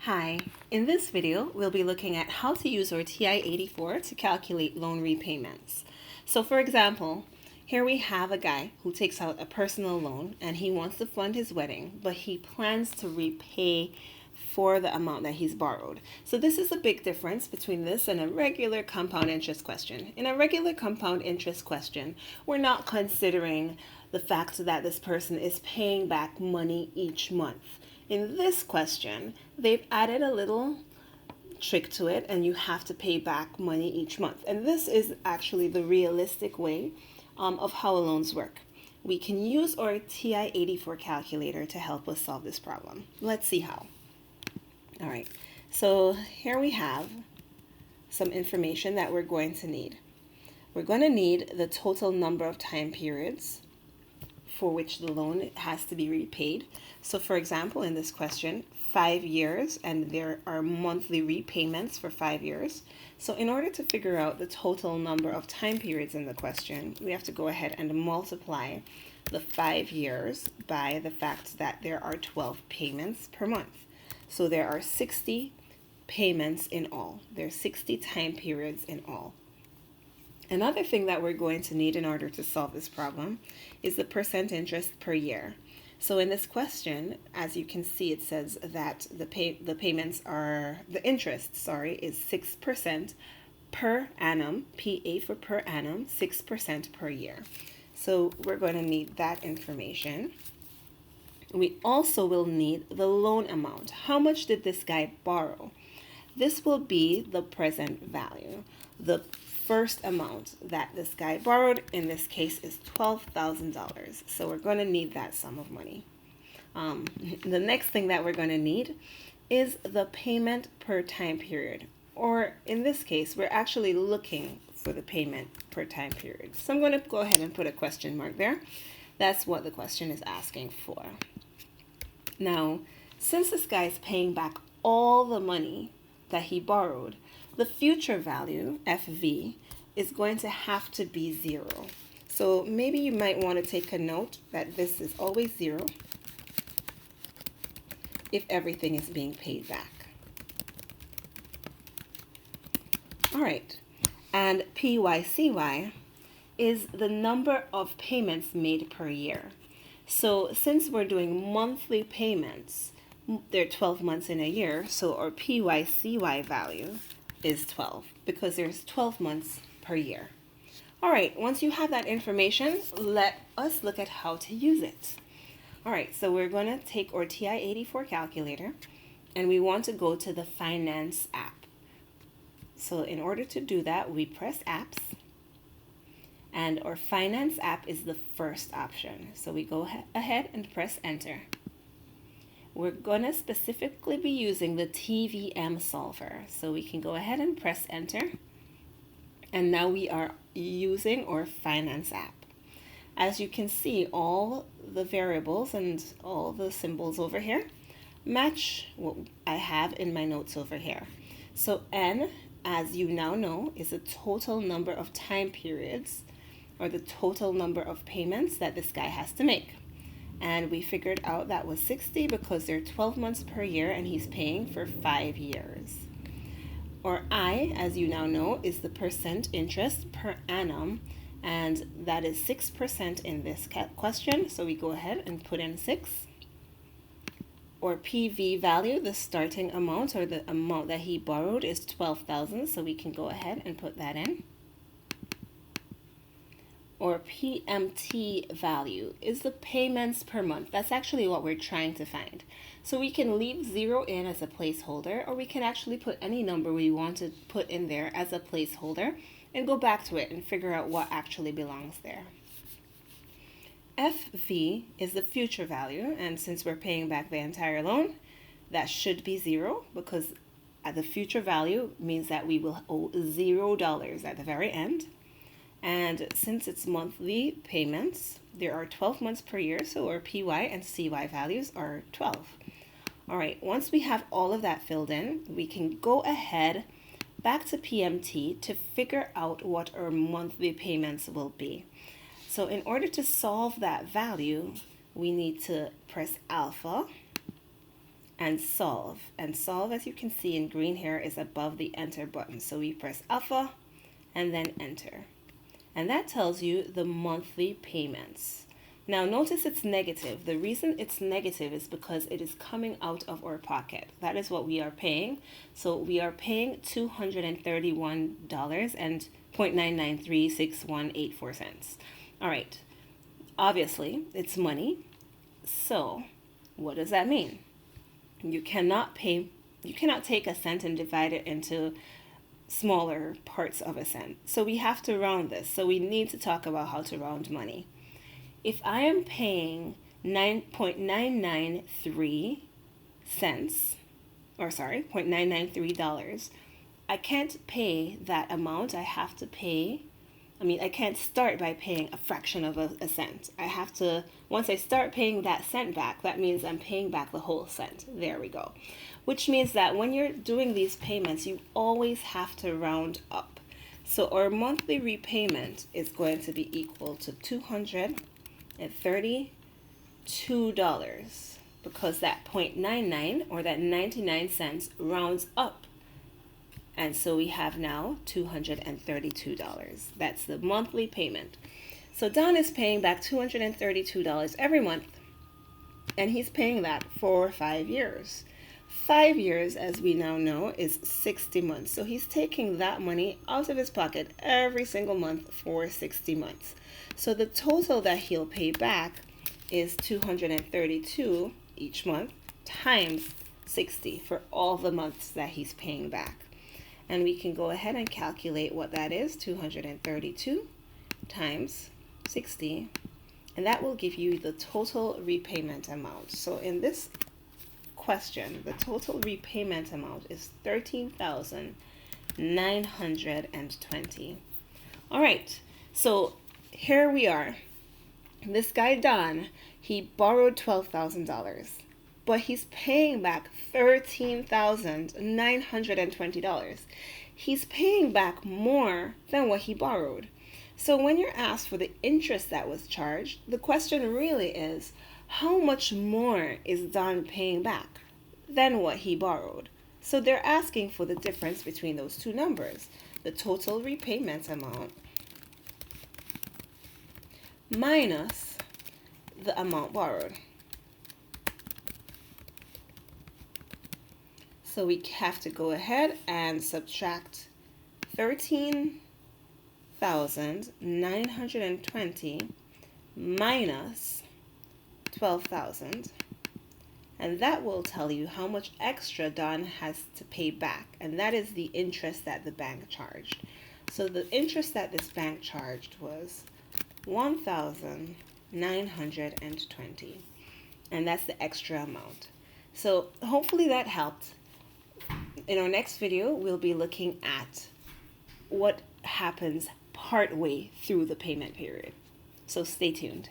Hi, in this video, we'll be looking at how to use our TI-84 to calculate loan repayments. So for example, here we have a guy who takes out a personal loan and he wants to fund his wedding, but he plans to repay for the amount that he's borrowed. So this is a big difference between this and a regular compound interest question. In a regular compound interest question, we're not considering the fact that this person is paying back money each month. In this question, they've added a little trick to it, and you have to pay back money each month. And this is actually the realistic way of how loans work. We can use our TI-84 calculator to help us solve this problem. Let's see how. All right, so here we have some information that we're going to need. We're going to need the total number of time periods for which the loan has to be repaid. So for example, in this question, 5 years, and there are monthly repayments for 5 years. So in order to figure out the total number of time periods in the question, we have to go ahead and multiply the 5 years by the fact that there are 12 payments per month. So there are 60 payments in all. There are 60 time periods in all. Another thing that we're going to need in order to solve this problem is the percent interest per year. So in this question, as you can see, it says that the interest is 6% per annum, PA for per annum, 6% per year. So we're going to need that information. We also will need the loan amount. How much did this guy borrow? This will be the present value. The first amount that this guy borrowed in this case is $12,000. So we're going to need that sum of money. The next thing that we're going to need is the payment per time period. Or in this case, we're actually looking for the payment per time period. So I'm going to go ahead and put a question mark there. That's what the question is asking for. Now, since this guy is paying back all the money that he borrowed, the future value, FV, is going to have to be 0. So maybe you might want to take a note that this is always 0 if everything is being paid back. All right, and PYCY is the number of payments made per year. So since we're doing monthly payments, there are 12 months in a year, so our PYCY value is 12 because there's 12 months per year. All right, once you have that information, let us look at how to use it. All right, so we're going to take our TI-84 calculator and we want to go to the Finance app. So in order to do that, we press Apps, and our Finance app is the first option. So we go ahead and press Enter. We're going to specifically be using the TVM solver. So we can go ahead and press Enter. And now we are using our Finance app. As you can see, all the variables and all the symbols over here match what I have in my notes over here. So N, as you now know, is the total number of time periods, or the total number of payments that this guy has to make. And we figured out that was 60 because there are 12 months per year and he's paying for 5 years. Or I, as you now know, is the percent interest per annum, and that is 6% in this question. So we go ahead and put in 6. Or PV value, the starting amount or the amount that he borrowed, is 12,000. So we can go ahead and put that in. Or PMT value is the payments per month. That's actually what we're trying to find. So we can leave 0 in as a placeholder, or we can actually put any number we want to put in there as a placeholder and go back to it and figure out what actually belongs there. FV is the future value, and since we're paying back the entire loan, that should be 0 because the future value means that we will owe $0 at the very end. And since it's monthly payments, there are 12 months per year, so our PY and CY values are 12. All right, once we have all of that filled in, we can go ahead back to PMT to figure out what our monthly payments will be. So in order to solve that value, we need to press alpha and solve. And solve, as you can see in green here, is above the enter button. So we press alpha and then enter. And that tells you the monthly payments. Now notice it's negative. The reason it's negative is because it is coming out of our pocket. That is what we are paying. So we are paying $231 and 0.9936184 cents. All right. Obviously, it's money. So what does that mean? You cannot take a cent and divide it into smaller parts of a cent. So we have to round this. So we need to talk about how to round money. If I am paying 9.993 cents, or sorry, $0.993, I can't pay that amount. I can't start by paying a fraction of a cent. I have to, once I start paying that cent back, that means I'm paying back the whole cent. There we go. Which means that when you're doing these payments, you always have to round up. So our monthly repayment is going to be equal to $232 because that 0.99 or that 99 cents rounds up. And so we have now $232. That's the monthly payment. So Don is paying back $232 every month. And he's paying that for 5 years. 5 years, as we now know, is 60 months. So he's taking that money out of his pocket every single month for 60 months. So the total that he'll pay back is $232 each month times 60 for all the months that he's paying back. And we can go ahead and calculate what that is, 232 times 60, and that will give you the total repayment amount. So in this question, the total repayment amount is $13,920. All right, so here we are. This guy, Don, he borrowed $12,000. But he's paying back $13,920. He's paying back more than what he borrowed. So when you're asked for the interest that was charged, the question really is, how much more is Don paying back than what he borrowed? So they're asking for the difference between those two numbers, the total repayment amount minus the amount borrowed. So we have to go ahead and subtract 13,920 minus 12,000. And that will tell you how much extra Don has to pay back. And that is the interest that the bank charged. So the interest that this bank charged was 1,920. And that's the extra amount. So hopefully that helped. In our next video, we'll be looking at what happens partway through the payment period. So stay tuned.